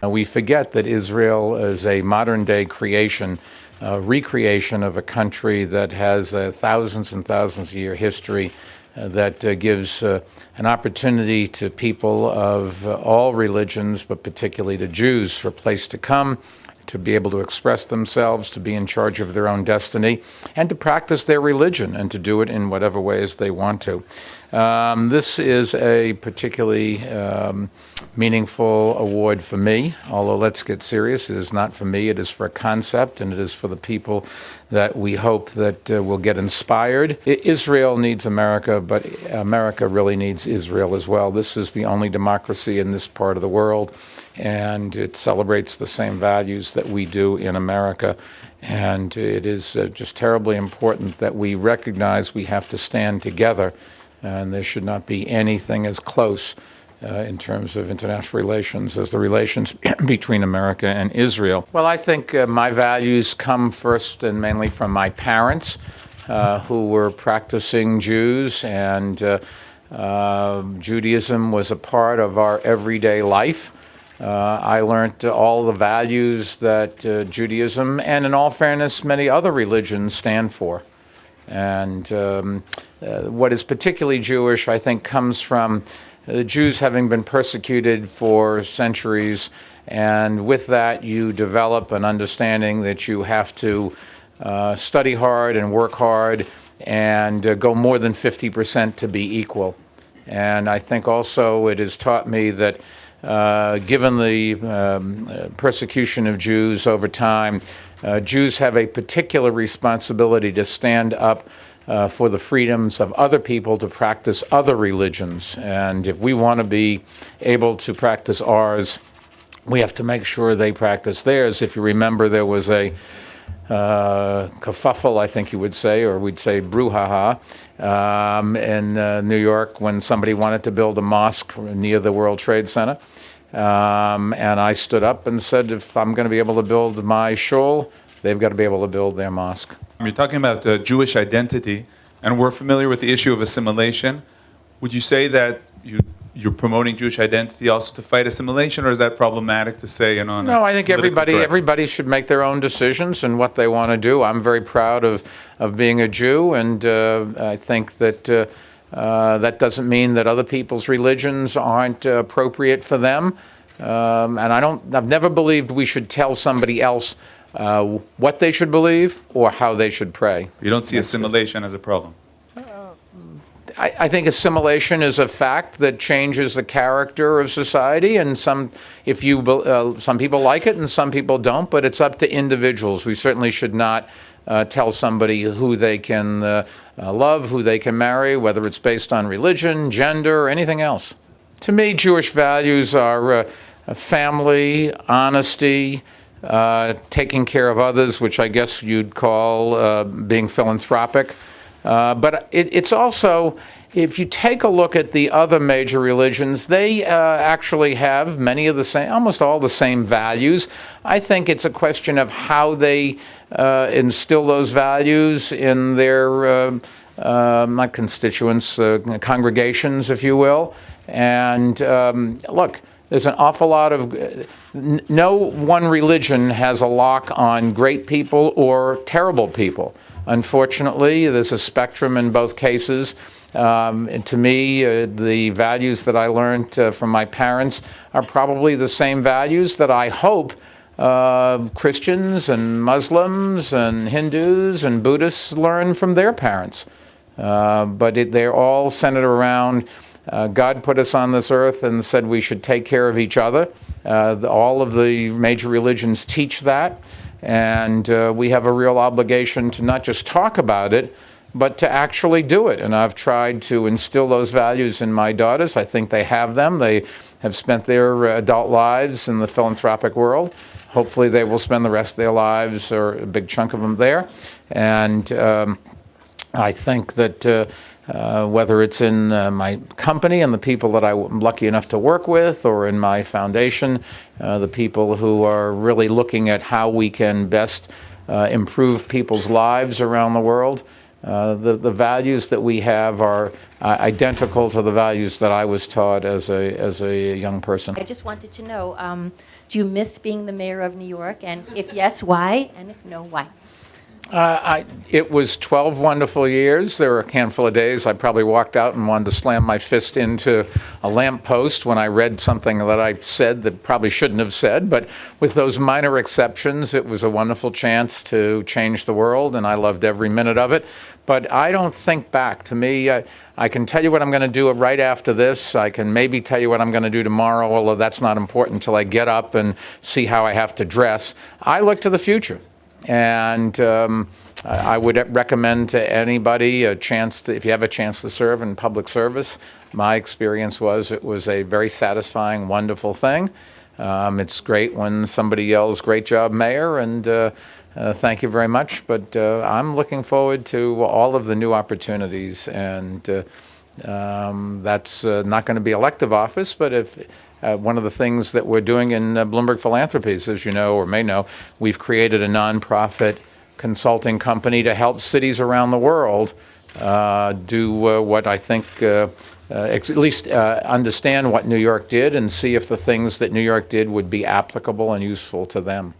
We forget that Israel is a modern-day creation, recreation of a country that has thousands and thousands of year history that gives an opportunity to people of all religions, but particularly to Jews, for a place to come, to be able to express themselves, to be in charge of their own destiny, and to practice their religion, and to do it in whatever ways they want to. This is a particularly meaningful award for me, although let's get serious, it is not for me, it is for a concept, and it is for the people that we hope that will get inspired. Israel needs America, but America really needs Israel as well. This is the only democracy in this part of the world, and it celebrates the same values that we do in America. And it is just terribly important that we recognize we have to stand together, and there should not be anything as close in terms of international relations as the relations between America and Israel. Well, I think my values come first and mainly from my parents, who were practicing Jews, and Judaism was a part of our everyday life. I learned all the values that Judaism, and in all fairness, many other religions stand for. And what is particularly Jewish, I think, comes from the Jews having been persecuted for centuries, and with that you develop an understanding that you have to study hard and work hard and go more than 50% to be equal. And I think also it has taught me that given the persecution of Jews over time, Jews have a particular responsibility to stand up for the freedoms of other people to practice other religions. And if we want to be able to practice ours, we have to make sure they practice theirs. If you remember, there was a kerfuffle, I think you would say, or we'd say brouhaha, in New York when somebody wanted to build a mosque near the World Trade Center. And I stood up and said, if I'm going to be able to build my shul, they've got to be able to build their mosque. You're talking about Jewish identity, and we're familiar with the issue of assimilation. Would you say that you're promoting Jewish identity also to fight assimilation, or is that problematic to say? No, I think everybody should make their own decisions and what they want to do. I'm very proud of being a Jew, and I think that that doesn't mean that other people's religions aren't appropriate for them. And I've never believed we should tell somebody else what they should believe or how they should pray. You don't see assimilation as a problem? I think assimilation is a fact that changes the character of society, and some people like it and some people don't, but it's up to individuals. We certainly should not tell somebody who they can love, who they can marry, whether it's based on religion, gender, or anything else. To me, Jewish values are family, honesty, taking care of others, which I guess you'd call being philanthropic. But it's also, if you take a look at the other major religions, they actually have many of the same, almost all the same values. I think it's a question of how they instill those values in their not constituents, congregations, if you will. And look, there's an awful lot of, no one religion has a lock on great people or terrible people. Unfortunately, there's a spectrum in both cases. And to me, the values that I learned from my parents are probably the same values that I hope Christians and Muslims and Hindus and Buddhists learn from their parents. But they're all centered around God put us on this earth and said we should take care of each other. All of the major religions teach that, and we have a real obligation to not just talk about it, but to actually do it. And I've tried to instill those values in my daughters. I think they have them. They have spent their adult lives in the philanthropic world. Hopefully they will spend the rest of their lives, or a big chunk of them, there. And I think that whether it's in my company and the people that I'm lucky enough to work with, or in my foundation, the people who are really looking at how we can best improve people's lives around the world, the values that we have are identical to the values that I was taught as a young person. I just wanted to know, do you miss being the mayor of New York? And if yes, why? And if no, why? It was 12 wonderful years. There were a handful of days I probably walked out and wanted to slam my fist into a lamppost when I read something that I said that probably shouldn't have said. But with those minor exceptions, it was a wonderful chance to change the world, and I loved every minute of it. But I don't think back. To me, I can tell you what I'm going to do right after this. I can maybe tell you what I'm going to do tomorrow, although that's not important until I get up and see how I have to dress. I look to the future. And I would recommend to anybody a chance to, if you have a chance to serve in public service. My experience was it was a very satisfying, wonderful thing. It's great when somebody yells, "Great job, Mayor," and thank you very much. But I'm looking forward to all of the new opportunities, and that's not going to be elective office, but if one of the things that we're doing in Bloomberg Philanthropies, as you know or may know, we've created a nonprofit consulting company to help cities around the world do what I think, at least understand what New York did and see if the things that New York did would be applicable and useful to them.